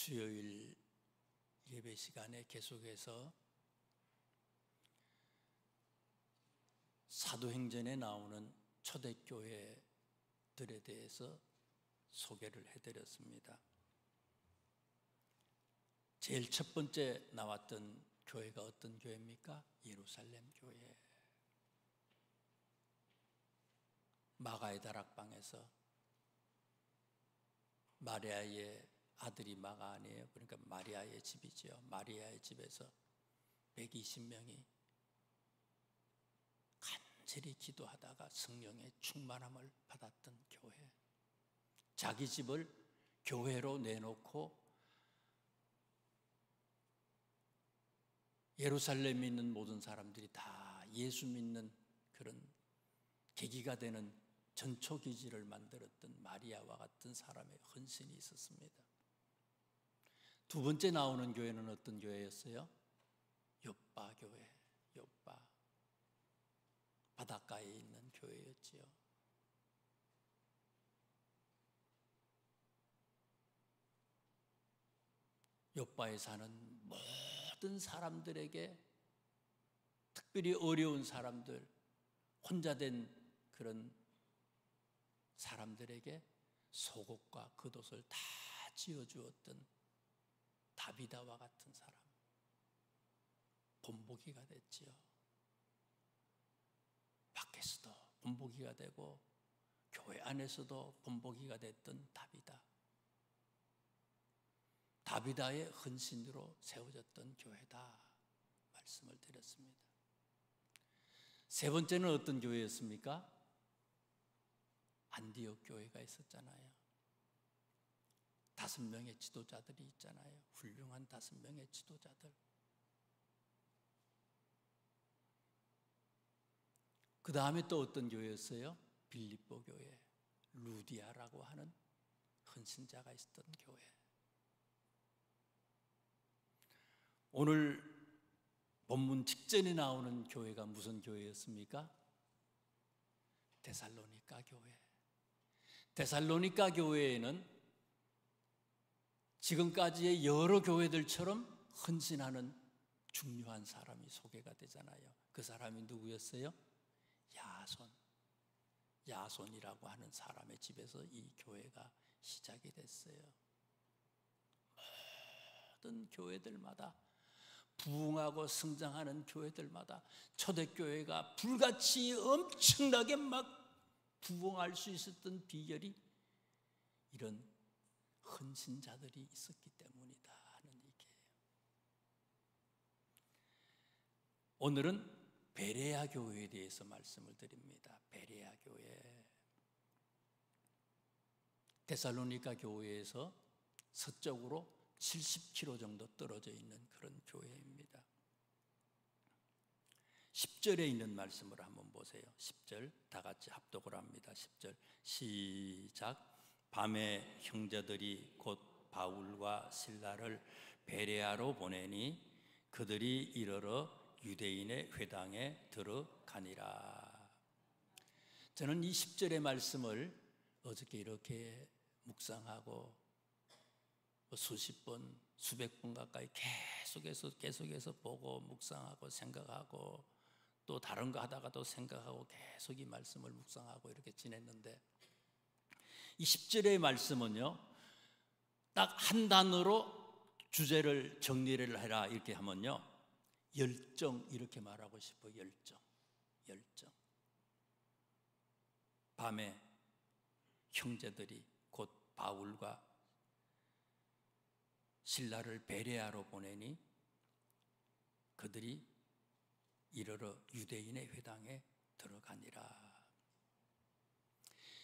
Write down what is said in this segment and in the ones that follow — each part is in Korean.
수요일 예배 시간에 계속해서 사도행전에 나오는 초대교회들에 대해서 소개를 해드렸습니다. 제일 첫 번째 나왔던 교회가 어떤 교회입니까? 예루살렘 교회. 마가의 다락방에서 마리아의 아들이 마가 아니에요. 그러니까 마리아의 집이죠. 마리아의 집에서 120명이 간절히 기도하다가 성령의 충만함을 받았던 교회. 자기 집을 교회로 내놓고 예루살렘에 있는 모든 사람들이 다 예수 믿는 그런 계기가 되는 전초기지를 만들었던 마리아와 같은 사람의 헌신이 있었습니다. 두 번째 나오는 교회는 어떤 교회였어요? 욥바 교회. 욥바. 바닷가에 있는 교회였지요. 욥바에 사는 모든 사람들에게, 특별히 어려운 사람들, 혼자 된 그런 사람들에게 속옷과 겉옷을 다 지어주었던 다비다와 같은 사람, 본보기가 됐지요. 밖에서도 본보기가 되고 교회 안에서도 본보기가 됐던 다비다. 다비다의 헌신으로 세워졌던 교회다 말씀을 드렸습니다. 세 번째는 어떤 교회였습니까? 안디옥 교회가 있었잖아요. 5명의 지도자들이 있잖아요. 훌륭한 5명의 지도자들. 그 다음에 또 어떤 교회였어요? 빌립보 교회. 루디아라고 하는 헌신자가 있었던 교회. 오늘 본문 직전에 나오는 교회가 무슨 교회였습니까? 데살로니가 교회. 데살로니가 교회에는 지금까지의 여러 교회들처럼 헌신하는 중요한 사람이 소개가 되잖아요. 그 사람이 누구였어요? 야손이라고 하는 사람의 집에서 이 교회가 시작이 됐어요. 모든 교회들마다, 부흥하고 성장하는 교회들마다 초대교회가 불같이 엄청나게 막 부흥할 수 있었던 비결이 이런 헌신자들이 있었기 때문이다 하는 얘기예요. 오늘은 베레아 교회에 대해서 말씀을 드립니다. 베레아 교회. 데살로니가 교회에서 서쪽으로 70km 정도 떨어져 있는 그런 교회입니다. 10절에 있는 말씀을 한번 보세요. 10절 다 같이 합독을 합니다. 10절 시작. 밤에 형제들이 곧 바울과 실라를 베레아로 보내니 그들이 이르러 유대인의 회당에 들어가니라. 저는 이 10절의 말씀을 어저께 이렇게 묵상하고 수십 번, 수백 번 가까이 계속해서 보고 묵상하고 생각하고 또 다른 거 하다가도 생각하고 계속 이 말씀을 묵상하고 이렇게 지냈는데, 이 10절의 말씀은요, 딱 한 단어로 주제를 정리를 해라 이렇게 하면요, 열정 이렇게 말하고 싶어요. 열정. 밤에 형제들이 곧 바울과 실라를 베레아로 보내니 그들이 이르러 유대인의 회당에 들어가니라.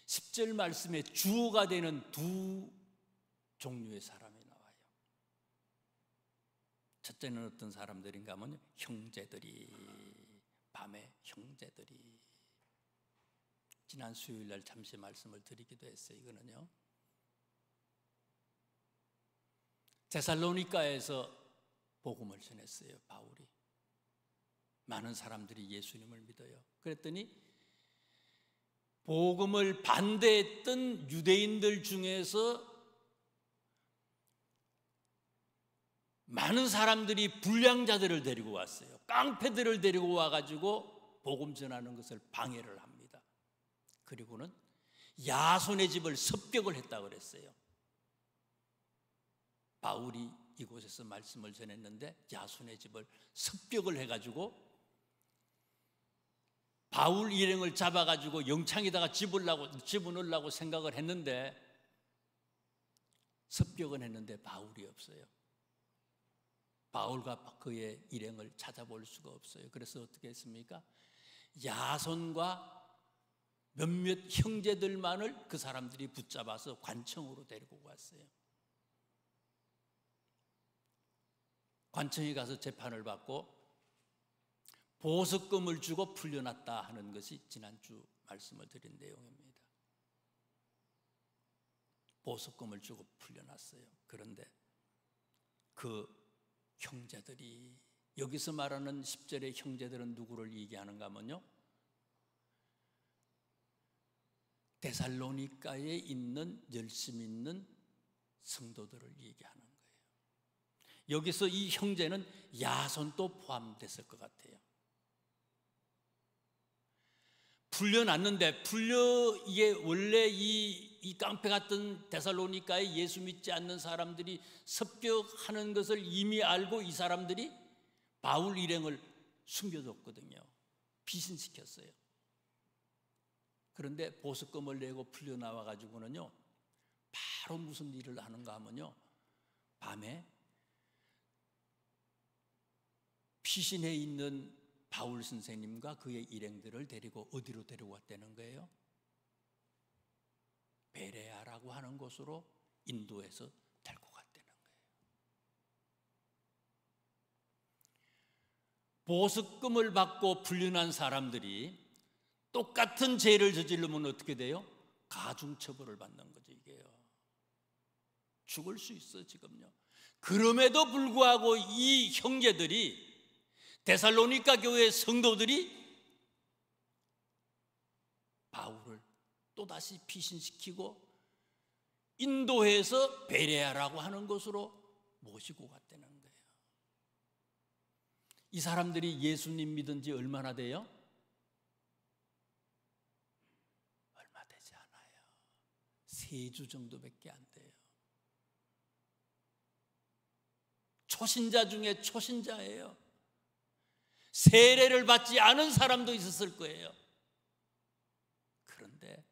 10절 말씀에 주어가 되는 두 종류의 사람이 나와요. 첫째는 어떤 사람들인가 하면 형제들이, 밤에 형제들이. 지난 수요일 날 잠시 말씀을 드리기도 했어요. 이거는요, 데살로니가에서 복음을 전했어요. 바울이. 많은 사람들이 예수님을 믿어요. 그랬더니 복음을 반대했던 유대인들 중에서 많은 사람들이 불량자들을 데리고 왔어요. 깡패들을 데리고 와가지고 복음 전하는 것을 방해를 합니다. 그리고는 야손의 집을 습격을 했다고 그랬어요. 바울이 이곳에서 말씀을 전했는데 야손의 집을 습격을 해가지고 바울 일행을 잡아가지고 영창에다가 집어넣으려고 생각을 했는데, 습격은 했는데 바울이 없어요. 바울과 그의 일행을 찾아볼 수가 없어요. 그래서 어떻게 했습니까? 야손과 몇몇 형제들만을 그 사람들이 붙잡아서 관청으로 데리고 갔어요. 관청에 가서 재판을 받고 보석금을 주고 풀려났다 하는 것이 지난주 말씀을 드린 내용입니다. 보석금을 주고 풀려났어요. 그런데 그 형제들이, 여기서 말하는 10절의 형제들은 누구를 얘기하는가 하면요, 데살로니가에 있는 열심 있는 성도들을 얘기하는 거예요. 여기서 이 형제는 야손도 포함됐을 것 같아요. 풀려났는데, 이게 원래 이 깡패 같은 데살로니가에 예수 믿지 않는 사람들이 습격하는 것을 이미 알고 이 사람들이 바울 일행을 숨겨줬거든요. 피신시켰어요. 그런데 보석금을 내고 풀려나와 가지고는요, 바로 무슨 일을 하는가 하면요, 밤에 피신해 있는 바울 선생님과 그의 일행들을 데리고 어디로 데려왔다는 거예요? 베레아라고 하는 곳으로 인도해서 데리고 갔다는 거예요. 보석금을 받고 풀려난 사람들이 똑같은 죄를 저지르면 어떻게 돼요? 가중처벌을 받는 거죠. 이게요, 죽을 수 있어 지금요. 그럼에도 불구하고 이 형제들이, 데살로니가 교회 성도들이 바울을 또다시 피신시키고 인도해서 베레아라고 하는 곳으로 모시고 갔다는 거예요. 이 사람들이 예수님 믿은 지 얼마나 돼요? 얼마 되지 않아요. 3주 정도밖에 안 돼요. 초신자 중에 초신자예요. 세례를 받지 않은 사람도 있었을 거예요. 그런데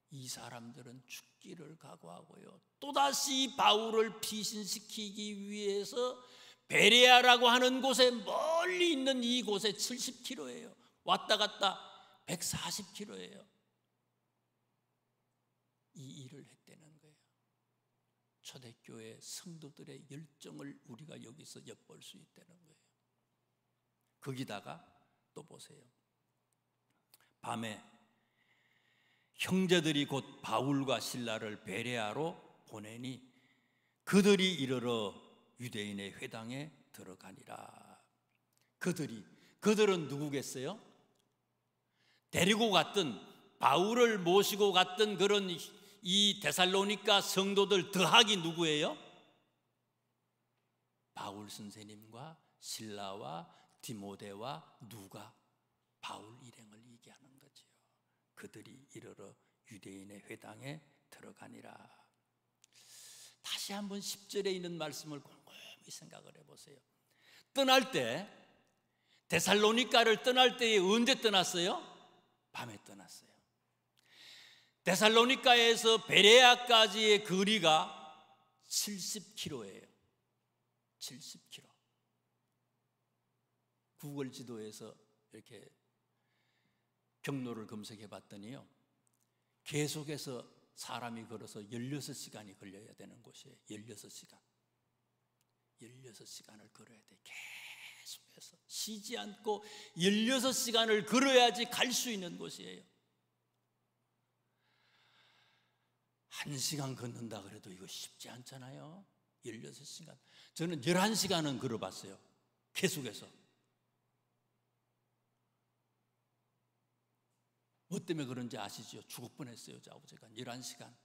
이 사람들은 죽기를 각오하고요, 또다시 바울을 피신시키기 위해서 베레아라고 하는 곳에, 멀리 있는 이곳에 70km예요. 왔다 갔다 140km예요. 이 일을 했다는 거예요. 초대교회 성도들의 열정을 우리가 여기서 엿볼 수 있다는 거예요. 거기다가 또 보세요. 밤에 형제들이 곧 바울과 실라를 베레아로 보내니 그들이 이르러 유대인의 회당에 들어가니라. 그들은 누구겠어요? 데리고 갔던, 바울을 모시고 갔던 그런 이 데살로니가 성도들 더하기 누구예요? 바울 선생님과 실라와 디모데와 누가, 바울 일행을 얘기하는 거지요. 그들이 이르러 유대인의 회당에 들어가니라. 다시 한번 10절에 있는 말씀을 곰곰이 생각을 해보세요. 떠날 때, 데살로니가를 떠날 때에 언제 떠났어요? 밤에 떠났어요. 데살로니가에서 베레아까지의 거리가 70km예요. 70km. 구글 지도에서 이렇게 경로를 검색해 봤더니요, 계속해서 사람이 걸어서 16시간이 걸려야 되는 곳이에요. 16시간을 걸어야 돼. 계속해서 쉬지 않고 16시간을 걸어야지 갈 수 있는 곳이에요. 1시간 걷는다 그래도 이거 쉽지 않잖아요. 16시간. 저는 11시간은 걸어봤어요. 계속해서. 뭐 때문에 그런지 아시죠? 죽을 뻔했어요. 제가 11시간.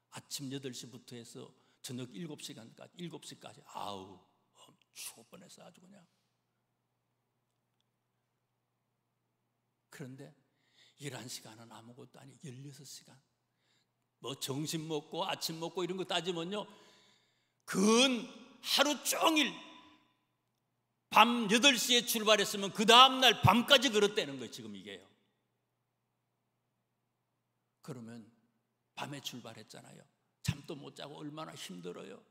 아침 8시부터 해서 저녁 7시까지 아우 추울 뻔했어 아주 그냥. 그런데 11시간은 아무것도 아니 16시간 뭐 점심 먹고 아침 먹고 이런 거 따지면요 근 하루 종일 밤 8시에 출발했으면 그 다음날 밤까지 걸었다는 거예요. 지금 이게요. 그러면 밤에 출발했잖아요. 잠도 못 자고 얼마나 힘들어요.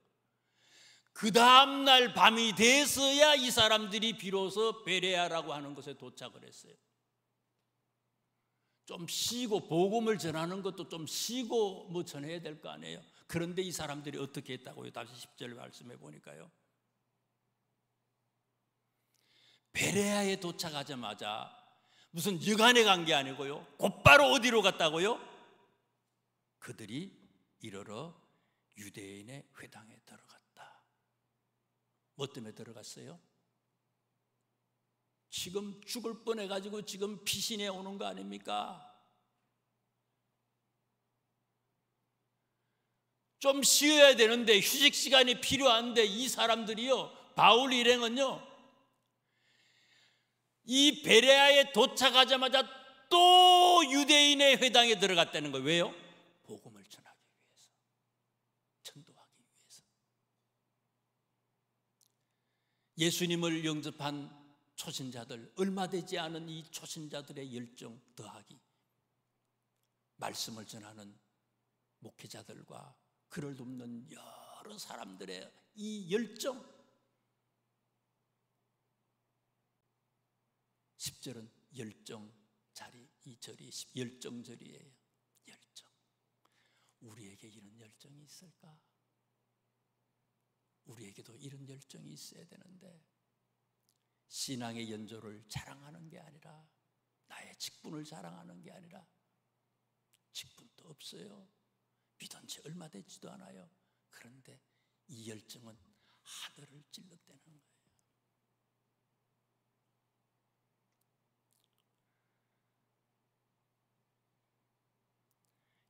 그 다음날 밤이 돼서야 이 사람들이 비로소 베레아라고 하는 곳에 도착을 했어요. 좀 쉬고 복음을 전하는 것도 좀 쉬고 뭐 전해야 될 거 아니에요. 그런데 이 사람들이 어떻게 했다고요? 다시 10절 말씀해 보니까요. 베레아에 도착하자마자 무슨 여간에 간 게 아니고요. 곧바로 어디로 갔다고요? 그들이 이르러 유대인의 회당에 들어갔다. 뭐 때문에 들어갔어요? 지금 죽을 뻔해가지고 지금 피신해 오는 거 아닙니까? 좀 쉬어야 되는데 휴식 시간이 필요한데 이 사람들이요, 바울 일행은요, 이 베레아에 도착하자마자 또 유대인의 회당에 들어갔다는 거예요. 왜요? 복음을 전하기 위해서, 전도하기 위해서. 예수님을 영접한 초신자들, 얼마 되지 않은 이 초신자들의 열정 더하기, 말씀을 전하는 목회자들과 그를 돕는 여러 사람들의 이 열정. 10절은 열정 자리, 이 절이 열정절이에요. 열정. 우리에게 이런 열정이 있을까? 우리에게도 이런 열정이 있어야 되는데, 신앙의 연조를 자랑하는 게 아니라, 나의 직분을 자랑하는 게 아니라, 직분도 없어요. 믿은 지 얼마 되지도 않아요. 그런데 이 열정은 하늘을 찔렀다는 거예요.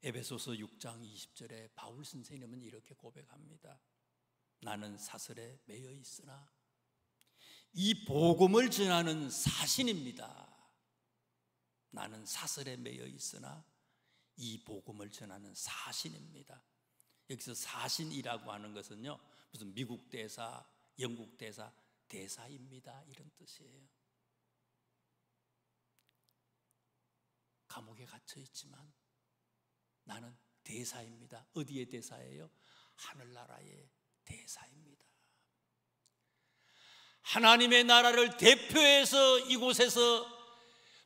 에베소서 6장 20절에 바울 선생님은 이렇게 고백합니다. 나는 사슬에 매여 있으나 이 복음을 전하는 사신입니다. 나는 사슬에 매여 있으나 이 복음을 전하는 사신입니다. 여기서 사신이라고 하는 것은요, 무슨 미국 대사, 영국 대사, 대사입니다 이런 뜻이에요. 감옥에 갇혀 있지만 나는 대사입니다. 어디의 대사예요? 하늘나라의 대사입니다. 하나님의 나라를 대표해서 이곳에서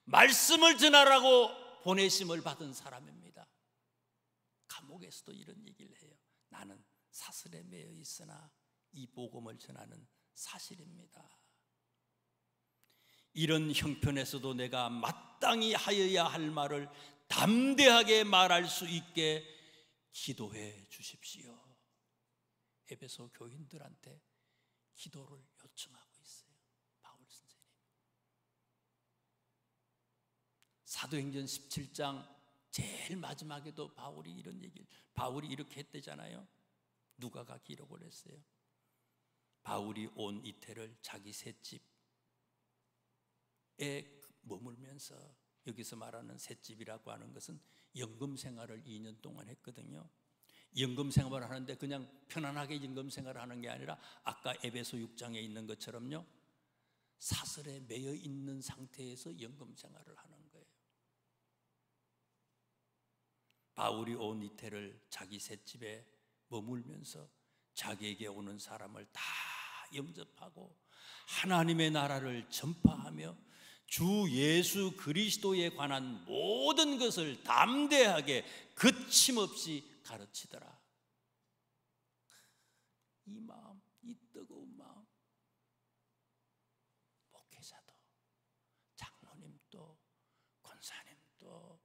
말씀을 전하라고 보내심을 받은 사람입니다. 감옥에서도 이런 얘기를 해요. 나는 사슬에 매여 있으나 이 복음을 전하는 사실입니다. 이런 형편에서도 내가 마땅히 하여야 할 말을 담대하게 말할 수 있게 기도해 주십시오. 에베소 교인들한테 기도를 요청하고 있어요, 바울 선생님. 사도행전 17장 제일 마지막에도 바울이 이렇게 했대잖아요. 누가가 기록을 했어요. 바울이 온 이태를 자기 셋집에 머물면서, 여기서 말하는 셋집이라고 하는 것은 연금 생활을 2년 동안 했거든요. 연금 생활을 하는데 그냥 편안하게 연금 생활을 하는 게 아니라 아까 에베소 6장에 있는 것처럼요, 사슬에 매여 있는 상태에서 연금 생활을 하는 거예요. 바울이 온 이태를 자기 셋집에 머물면서 자기에게 오는 사람을 다 영접하고 하나님의 나라를 전파하며 주 예수 그리스도에 관한 모든 것을 담대하게 거침없이 가르치더라. 이 마음, 이 뜨거운 마음, 목회자도, 장로님도, 권사님도,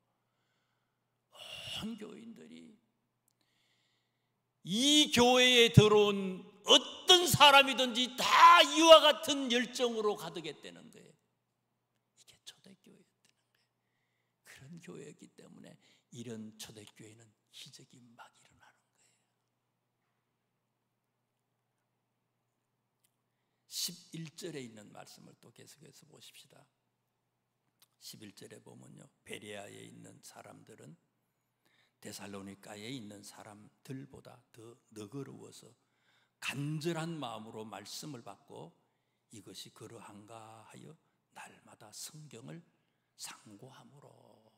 온 교인들이 이 교회에 들어온 어떤 사람이든지 다 이와 같은 열정으로 가득했다는 거예요. 이게 초대교회였다는 거예요. 그런 교회였기 때문에 이런 초대교회는 기적이 막 일어나는 거예요. 11절에 있는 말씀을 또 계속해서 보십시다. 11절에 보면요, 베레아에 있는 사람들은 데살로니가에 있는 사람들보다 더 너그러워서 간절한 마음으로 말씀을 받고 이것이 그러한가 하여 날마다 성경을 상고함으로.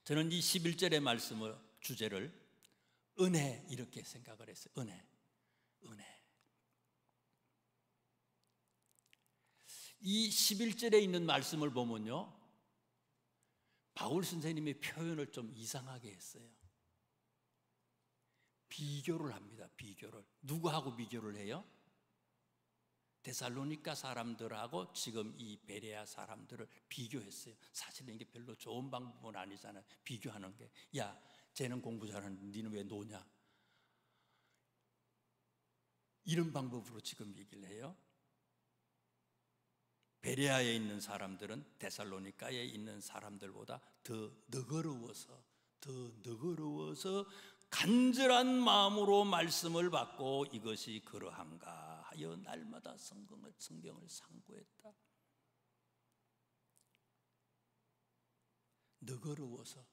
저는 이 11절의 말씀을 주제를 은혜 이렇게 생각을 했어요. 은혜. 이 11절에 있는 말씀을 보면요, 바울 선생님의 표현을 좀 이상하게 했어요. 비교를 합니다. 비교를. 누구하고 비교를 해요? 데살로니가 사람들하고 지금 이 베레아 사람들을 비교했어요. 사실은 이게 별로 좋은 방법은 아니잖아요. 비교하는 게. 야, 쟤는 공부 잘하는데 니는 왜 노냐? 이런 방법으로 지금 얘기를 해요. 베레아에 있는 사람들은 데살로니가에 있는 사람들보다 더 너그러워서 간절한 마음으로 말씀을 받고 이것이 그러한가 하여 날마다 성경을 상고했다. 너그러워서.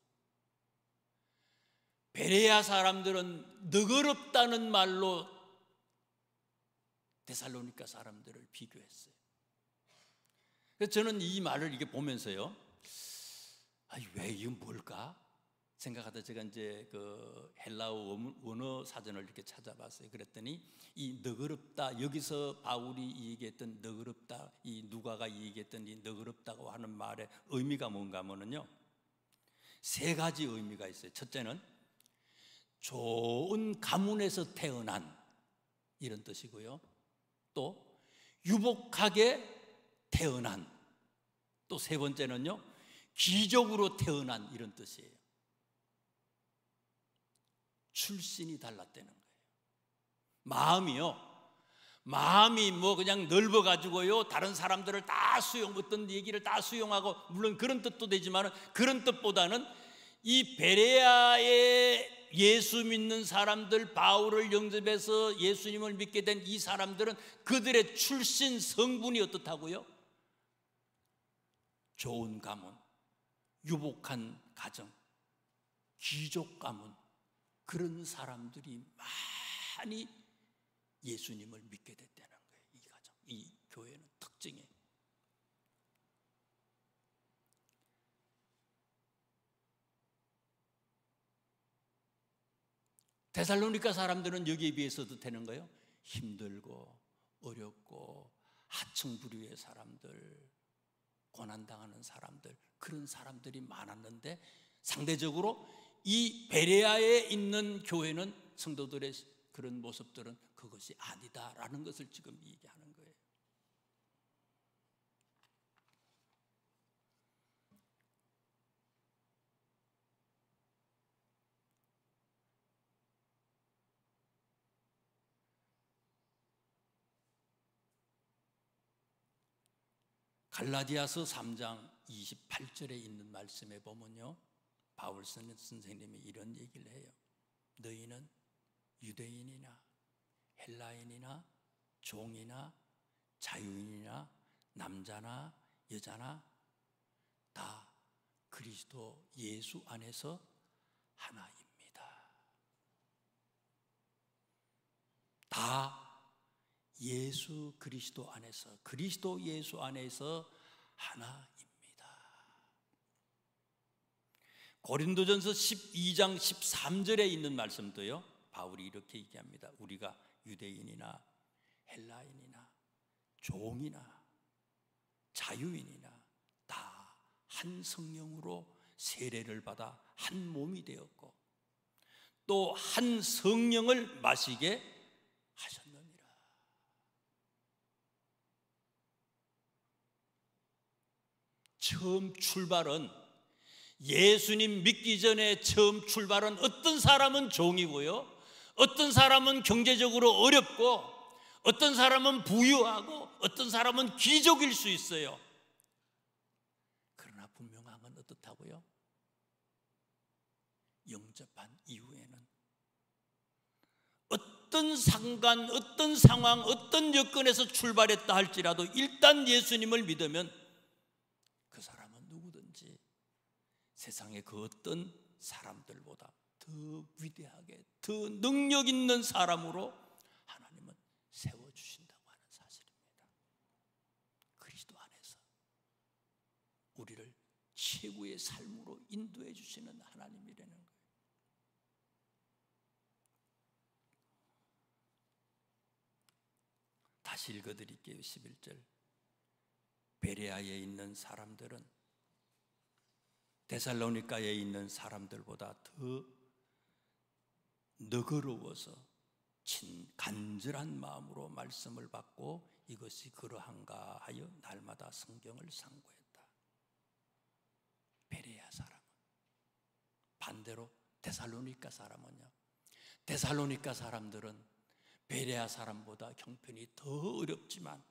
베레아 사람들은 너그럽다는 말로 데살로니가 사람들을 비교했어요. 그래서 저는 이 말을 이렇게 보면서요, 왜 이건 뭘까 생각하다 제가 이제 그 헬라어 원어 사전을 이렇게 찾아봤어요. 그랬더니 이 너그럽다, 여기서 바울이 얘기했던 너그럽다, 이 누가가 얘기했던 이 너그럽다고 하는 말의 의미가 뭔가 하면은요, 세 가지 의미가 있어요. 첫째는 좋은 가문에서 태어난 이런 뜻이고요, 또 유복하게 태어난, 또 세 번째는요, 귀족으로 태어난 이런 뜻이에요. 출신이 달랐다는 거예요. 마음이 뭐 그냥 넓어가지고요, 다른 사람들을 다 어떤 얘기를 다 수용하고, 물론 그런 뜻도 되지만 그런 뜻보다는 이 베레아의 예수 믿는 사람들, 바울을 영접해서 예수님을 믿게 된 이 사람들은 그들의 출신 성분이 어떻다고요? 좋은 가문, 유복한 가정, 귀족 가문, 그런 사람들이 많이 예수님을 믿게 됐다는 거예요. 이 가정, 이 교회는 특징이에요. 데살로니가 사람들은 여기에 비해서도 되는 거예요. 힘들고 어렵고 하층 부류의 사람들, 고난당하는 사람들, 그런 사람들이 많았는데 상대적으로 이 베레아에 있는 교회는, 성도들의 그런 모습들은 그것이 아니다라는 것을 지금 얘기하는 거예요. 갈라디아서 3장 28절에 있는 말씀에 보면요, 바울 선생님이 이런 얘기를 해요. 너희는 유대인이나 헬라인이나 종이나 자유인이나 남자나 여자나 다 그리스도 예수 안에서 하나입니다. 다 예수 그리스도 안에서, 그리스도 예수 안에서 하나입니다. 고린도전서 12장 13절에 있는 말씀도요, 바울이 이렇게 얘기합니다. 우리가 유대인이나 헬라인이나 종이나 자유인이나 다 한 성령으로 세례를 받아 한 몸이 되었고 또 한 성령을 마시게 하셨느니라. 처음 출발은, 예수님 믿기 전에 처음 출발은 어떤 사람은 종이고요, 어떤 사람은 경제적으로 어렵고, 어떤 사람은 부유하고, 어떤 사람은 귀족일 수 있어요. 그러나 분명한 건 어떻다고요? 영접한 이후에는 어떤 상관, 어떤 상황, 어떤 여건에서 출발했다 할지라도 일단 예수님을 믿으면 그 사람은 누구든지 세상의 그 어떤 사람들보다 더 위대하게, 더 능력 있는 사람으로 하나님은 세워주신다고 하는 사실입니다. 그리스도 안에서 우리를 최고의 삶으로 인도해 주시는 하나님이라는 거예요. 다시 읽어드릴게요. 11절. 베레아에 있는 사람들은 데살로니가에 있는 사람들보다 더 너그러워서 간절한 마음으로 말씀을 받고 이것이 그러한가 하여 날마다 성경을 상고했다. 베레아 사람은. 반대로 데살로니가 사람은요, 데살로니가 사람들은 베레아 사람보다 형편이 더 어렵지만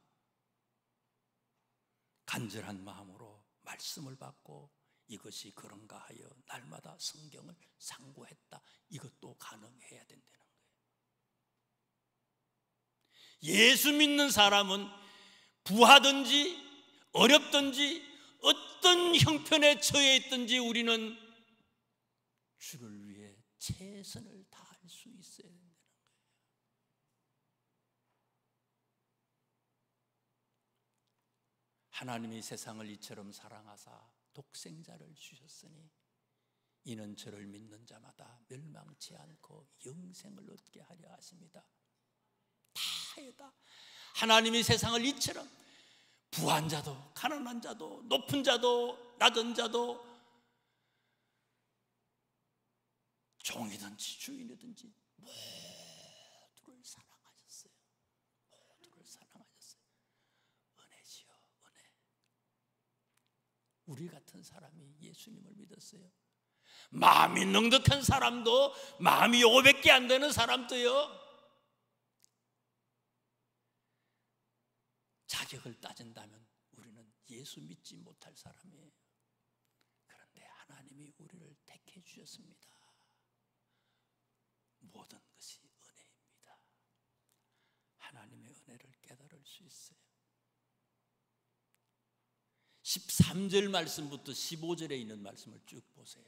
간절한 마음으로 말씀을 받고 이것이 그런가 하여 날마다 성경을 상고했다. 이것도 가능해야 된다는 거예요. 예수 믿는 사람은 부하든지 어렵든지 어떤 형편에 처해 있든지 우리는 주를 위해 최선을 다할 수 있어야 된다는 거예요. 하나님이 세상을 이처럼 사랑하사 독생자를 주셨으니 이는 저를 믿는 자마다 멸망치 않고 영생을 얻게 하려 하십니다. 다 하나님이 세상을 이처럼 부한 자도 가난한 자도 높은 자도 낮은 자도 종이든지 주인이든지 모두를 사랑하셨어요. 모두를 사랑하셨어요. 은혜지요, 은혜. 우리 같은 사람이 예수님을 믿었어요. 마음이 넉넉한 사람도, 마음이 500개 안 되는 사람도요, 자격을 따진다면 우리는 예수 믿지 못할 사람이에요. 그런데 하나님이 우리를 택해 주셨습니다. 모든 것이 은혜입니다. 하나님의 은혜를 깨달을 수 있어요. 13절 말씀부터 15절에 있는 말씀을 쭉 보세요.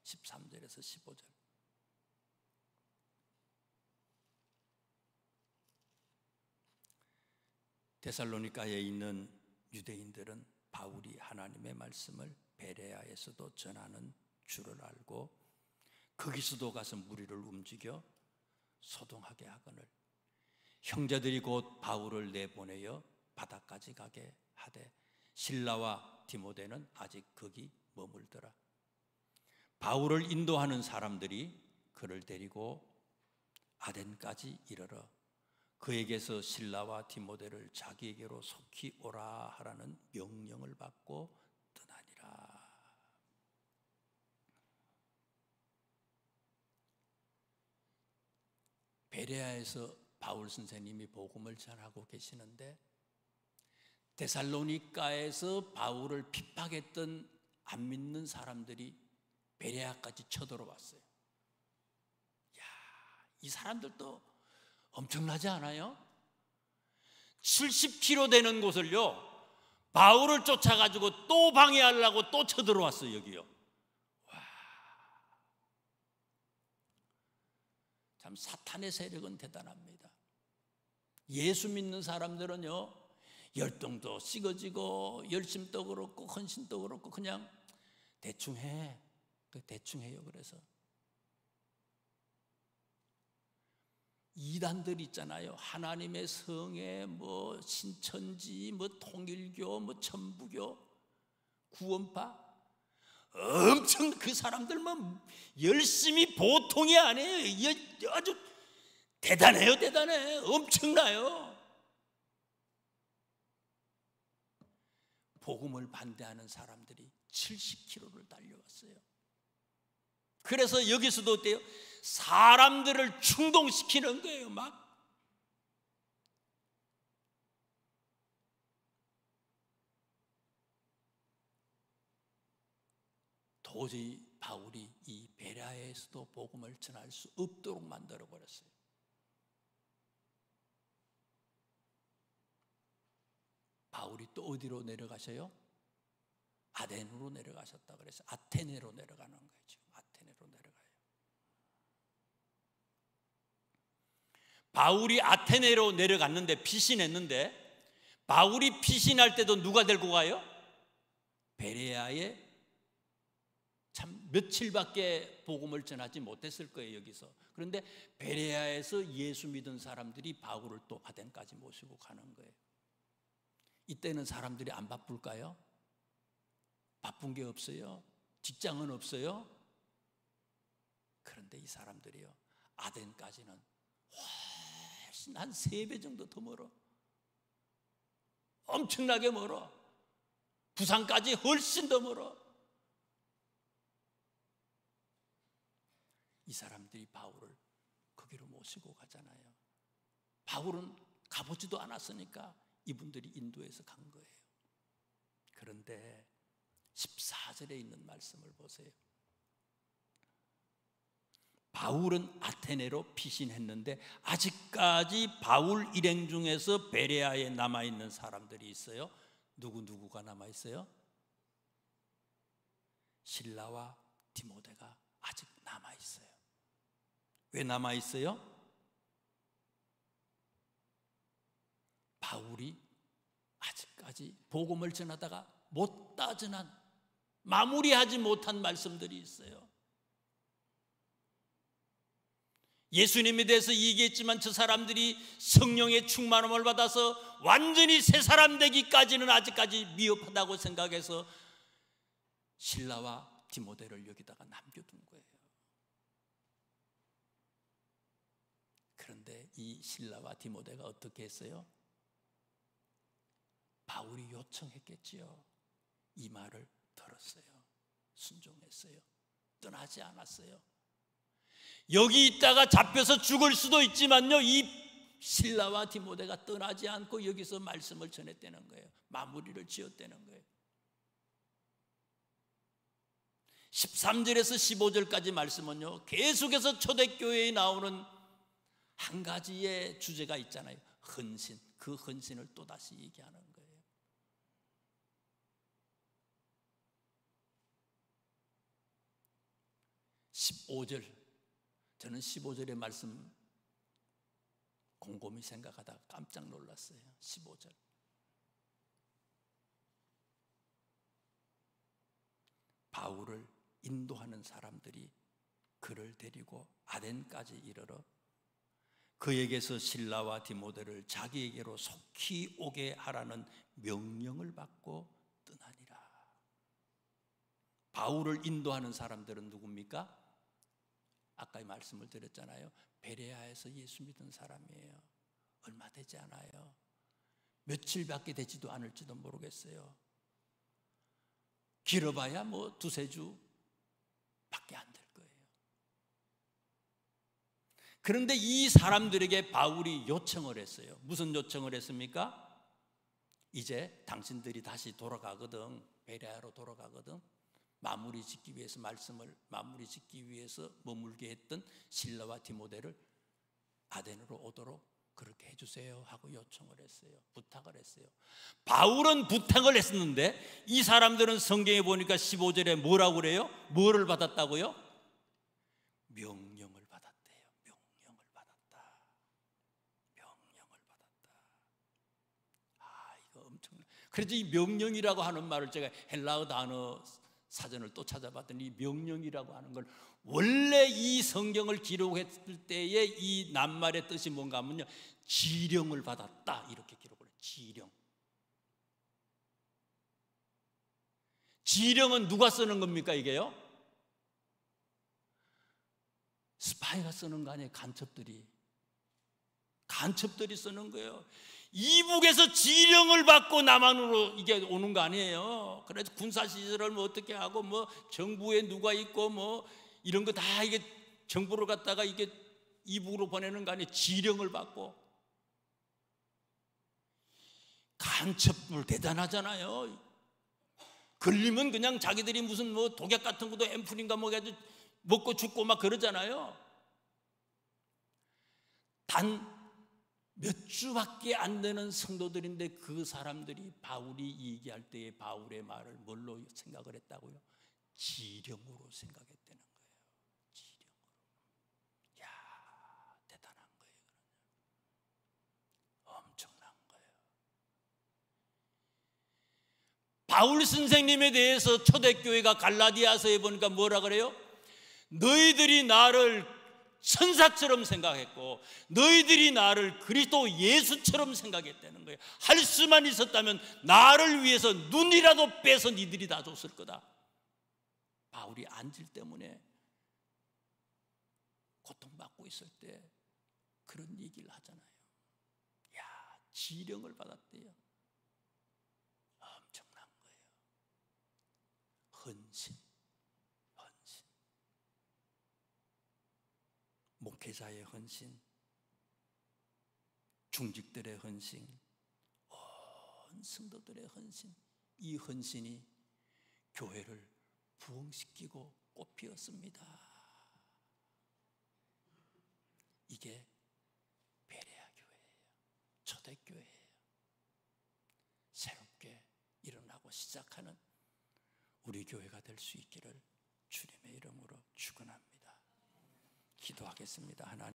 13절에서 15절. 데살로니가에 있는 유대인들은 바울이 하나님의 말씀을 베레아에서도 전하는 줄을 알고 거기서도 가서 무리를 움직여 소동하게 하거늘 형제들이 곧 바울을 내보내어 바다까지 가게 하되 실라와 디모데는 아직 거기 머물더라. 바울을 인도하는 사람들이 그를 데리고 아덴까지 이르러 그에게서 실라와 디모데를 자기에게로 속히 오라 하라는 명령을 받고 떠나니라. 베레아에서 바울 선생님이 복음을 전하고 계시는데 데살로니가에서 바울을 핍박했던 안 믿는 사람들이 베레아까지 쳐들어왔어요. 야, 이 사람들도 엄청나지 않아요? 70km 되는 곳을요, 바울을 쫓아가지고 또 방해하려고 또 쳐들어왔어요, 여기요. 와, 참 사탄의 세력은 대단합니다. 예수 믿는 사람들은요, 열등도 식어지고 열심도 그렇고 헌신도 그렇고 그냥 대충 해. 대충 해요. 그래서 이단들 있잖아요. 하나님의 성에 뭐 신천지, 뭐 통일교, 뭐 천부교, 구원파, 엄청 그 사람들만 열심히 보통이 아니에요. 아주 대단해요, 대단해. 엄청나요. 복음을 반대하는 사람들이 70km를 달려왔어요. 그래서 여기서도 어때요? 사람들을 충동시키는 거예요, 막. 도저히 바울이 이 베레아에서도 복음을 전할 수 없도록 만들어 버렸어요. 바울이 또 어디로 내려가셔요? 아덴으로 내려가셨다 그래서 아테네로 내려가는 거예요. 지금 아테네로 내려가요. 바울이 아테네로 내려갔는데 피신했는데, 바울이 피신할 때도 누가 데리고 가요? 베레아에 참 며칠밖에 복음을 전하지 못했을 거예요, 여기서. 그런데 베레아에서 예수 믿은 사람들이 바울을 또 아덴까지 모시고 가는 거예요. 이때는 사람들이 안 바쁠까요? 바쁜 게 없어요? 직장은 없어요? 그런데 이 사람들이요, 아덴까지는 훨씬 한 3배 정도 더 멀어. 엄청나게 멀어. 부산까지 훨씬 더 멀어. 이 사람들이 바울을 거기로 모시고 가잖아요. 바울은 가보지도 않았으니까 이분들이 인도해서 간 거예요. 그런데 14절에 있는 말씀을 보세요. 바울은 아테네로 피신했는데 아직까지 바울 일행 중에서 베레아에 남아있는 사람들이 있어요. 누구가 남아있어요? 실라와 디모데가 아직 남아있어요. 왜 남아있어요? 바울이 아직까지 복음을 전하다가 못 따져난, 마무리하지 못한 말씀들이 있어요. 예수님에 대해서 얘기했지만 저 사람들이 성령의 충만함을 받아서 완전히 새 사람 되기까지는 아직까지 미흡하다고 생각해서 실라와 디모데를 여기다가 남겨둔 거예요. 그런데 이 실라와 디모데가 어떻게 했어요? 바울이 요청했겠지요. 이 말을 들었어요. 순종했어요. 떠나지 않았어요. 여기 있다가 잡혀서 죽을 수도 있지만요, 이 실라와 디모데가 떠나지 않고 여기서 말씀을 전했다는 거예요. 마무리를 지었다는 거예요. 13절에서 15절까지 말씀은요, 계속해서 초대교회에 나오는 한 가지의 주제가 있잖아요. 헌신. 그 헌신을 또다시 얘기하는 거예요. 15절, 저는 15절의 말씀 곰곰이 생각하다가 깜짝 놀랐어요. 15절. 바울을 인도하는 사람들이 그를 데리고 아덴까지 이르러 그에게서 실라와 디모데를 자기에게로 속히 오게 하라는 명령을 받고 떠나니라. 바울을 인도하는 사람들은 누굽니까? 아까 말씀을 드렸잖아요. 베레아에서 예수 믿은 사람이에요. 얼마 되지 않아요. 며칠밖에 되지도 않을지도 모르겠어요. 길어봐야 뭐 2-3주 밖에 안 될 거예요. 그런데 이 사람들에게 바울이 요청을 했어요. 무슨 요청을 했습니까? 이제 당신들이 다시 돌아가거든, 베레아로 돌아가거든, 마무리 짓기 위해서, 말씀을 마무리 짓기 위해서 머물게 했던 실라와 디모데를 아덴으로 오도록 그렇게 해주세요 하고 요청을 했어요. 부탁을 했어요. 바울은 부탁을 했었는데 이 사람들은 성경에 보니까 15절에 뭐라고 그래요? 뭐를 받았다고요? 명령을 받았대요. 명령을 받았다. 명령을 받았다. 아, 이거 엄청나. 그래서 이 명령이라고 하는 말을 제가 헬라어 단어 사전을 또 찾아봤더니 명령이라고 하는 걸, 원래 이 성경을 기록했을 때의 이 낱말의 뜻이 뭔가 하면요, 지령을 받았다 이렇게 기록을 해요. 지령. 지령은 누가 쓰는 겁니까 이게요? 스파이가 쓰는 거 아니에요. 간첩들이 쓰는 거예요. 이북에서 지령을 받고 남한으로 이게 오는 거 아니에요. 그래서 군사시설을 뭐 어떻게 하고 뭐 정부에 누가 있고 뭐 이런 거 다 이게 정부를 갖다가 이게 이북으로 보내는 거 아니에요. 지령을 받고. 간첩들 대단하잖아요. 걸리면 그냥 자기들이 무슨 뭐 독약 같은 것도 앰플인가 뭐 해가지고 먹고 죽고 막 그러잖아요. 단 몇 주밖에 안 되는 성도들인데 그 사람들이 바울이 얘기할 때에 바울의 말을 뭘로 생각을 했다고요? 지령으로 생각했다는 거예요. 지령으로. 야, 대단한 거예요. 엄청난 거예요. 바울 선생님에 대해서 초대교회가 갈라디아서에 보니까 뭐라 그래요? 너희들이 나를 천사처럼 생각했고 너희들이 나를 그리스도 예수처럼 생각했다는 거예요. 할 수만 있었다면 나를 위해서 눈이라도 빼서 니들이 다 줬을 거다. 바울이 안질 때문에 고통받고 있을 때 그런 얘기를 하잖아요. 야, 지령을 받았대요. 엄청난 거예요. 헌신. 목회자의 헌신, 중직들의 헌신, 온 성도들의 헌신, 이 헌신이 교회를 부흥시키고 꽃피웠습니다. 이게 베레아 교회예요. 초대교회예요. 새롭게 일어나고 시작하는 우리 교회가 될 수 있기를 주님의 이름으로 축원합니다. 기도하겠습니다. 하나님.